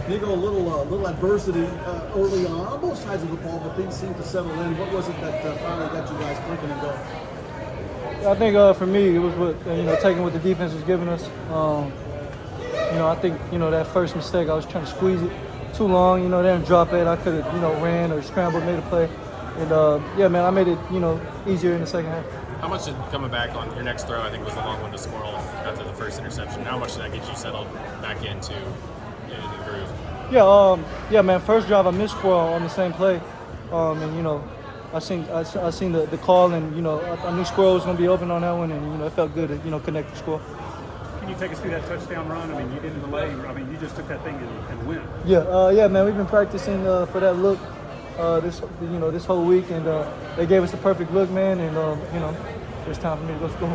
Nico, a little adversity early on both sides of the ball, but things seemed to settle in. What was it that finally got you guys clicking and going? I think for me, it was taking what the defense was giving us. I think that first mistake, I was trying to squeeze it too long. They didn't drop it. I could have ran or scrambled, made a play, and I made it easier in the second half. How much did coming back on your next throw, I think, was the long one to squirrel after the first interception? How much did that get you settled back into the groove? Yeah, man. First drive, I missed squirrel on the same play, and I seen the call, and I knew squirrel was going to be open on that one, and it felt good to connect the squirrel. Can you take us through that touchdown run? I mean, you didn't delay. I mean, you just took that thing and went. Yeah, man. We've been practicing for that look this whole week, and they gave us the perfect look, man. And it's time for me to go score.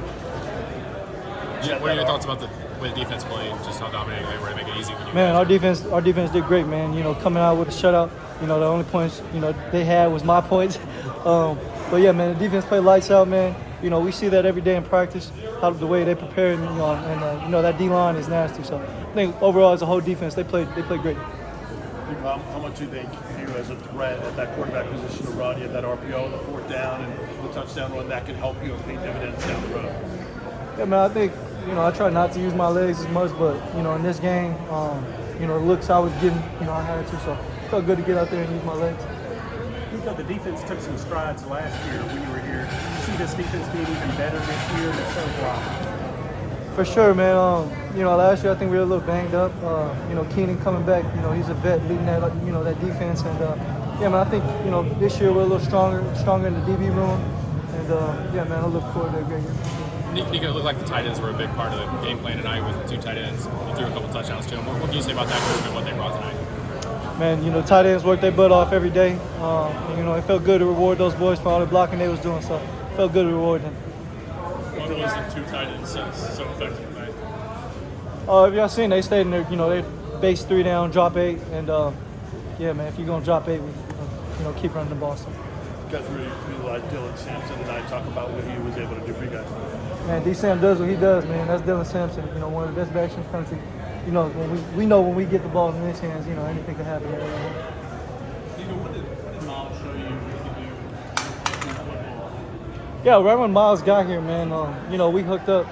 What are your thoughts about the way the defense played? Just how dominating they were to make it easy when you Man, our defense did great, man. Coming out with a shutout. The only points they had was my points. But yeah, man, the defense played lights out, man. We see that every day in practice, the way they prepare, and that D-line is nasty. So I think overall as a whole defense, they played great. How much do you think you as a threat at that quarterback position to run? You had that RPO, the fourth down, and the touchdown run that can help you and pay dividends down the road? Yeah, man, I think I try not to use my legs as much, but in this game, the looks I was getting, I had to. So it felt good to get out there and use my legs. Nico, the defense took some strides last year when you were here. You see this defense being even better this year, and it's so far. For sure, man. Last year I think we were a little banged up. Keenan coming back, he's a vet leading that, that defense. And man, I think this year we're a little stronger in the DB room. And man, I look forward to a great year. Nico, it looked like the tight ends were a big part of the game plan tonight with the two tight ends. You threw a couple touchdowns to them. What can you say about that group and what they brought tonight? Man, tight ends work their butt off every day. It felt good to reward those boys for all the blocking they was doing. So it felt good to reward them. What was the two tight ends so effective tonight? If y'all seen, they stayed in there. They base 3 down, drop 8, and man, if you're gonna drop 8, we keep running the ball. So. You guys really utilized Dylan Sampson tonight. Talk about what he was able to do for you guys. Man, D-Sam does what he does, man. That's Dylan Sampson. One of the best backs in the country. When we know when we get the ball in his hands, anything can happen. What did Miles show you to do in football? Yeah, right when Miles got here, man, we hooked up,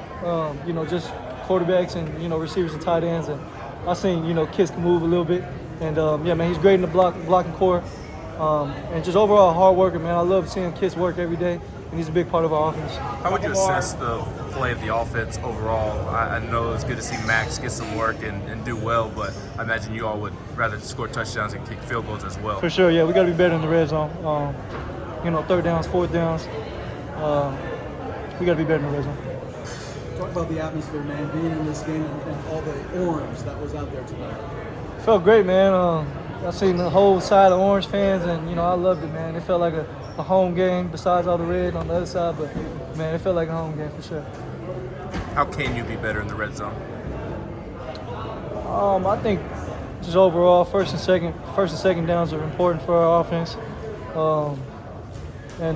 just quarterbacks and, receivers and tight ends. And I seen, kids can move a little bit. And, man, he's great in the blocking core. And just overall hard worker, man. I love seeing kids work every day, and he's a big part of our offense. How would you assess the play of the offense overall? I know it's good to see Max get some work and do well, but I imagine you all would rather score touchdowns and kick field goals as well. For sure, yeah. We got to be better in the red zone. Third downs, fourth downs. We got to be better in the red zone. Talk about the atmosphere, man, being in this game and all the orange that was out there tonight. Felt great, man. I seen the whole side of Orange fans, and I loved it, man. It felt like a home game. Besides all the red on the other side, but man, it felt like a home game for sure. How can you be better in the red zone? I think just overall, first and second downs are important for our offense, and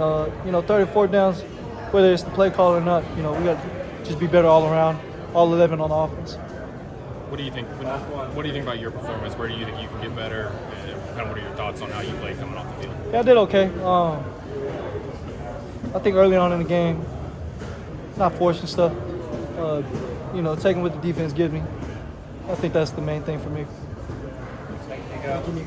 third and fourth downs, whether it's the play call or not, we got to just be better all around, all 11 on the offense. What do you think? What do you think about your performance? Where do you think you can get better? And kind of what are your thoughts on how you play coming off the field? Yeah, I did okay. I think early on in the game, not forcing stuff. Taking what the defense gives me. I think that's the main thing for me. Thanks.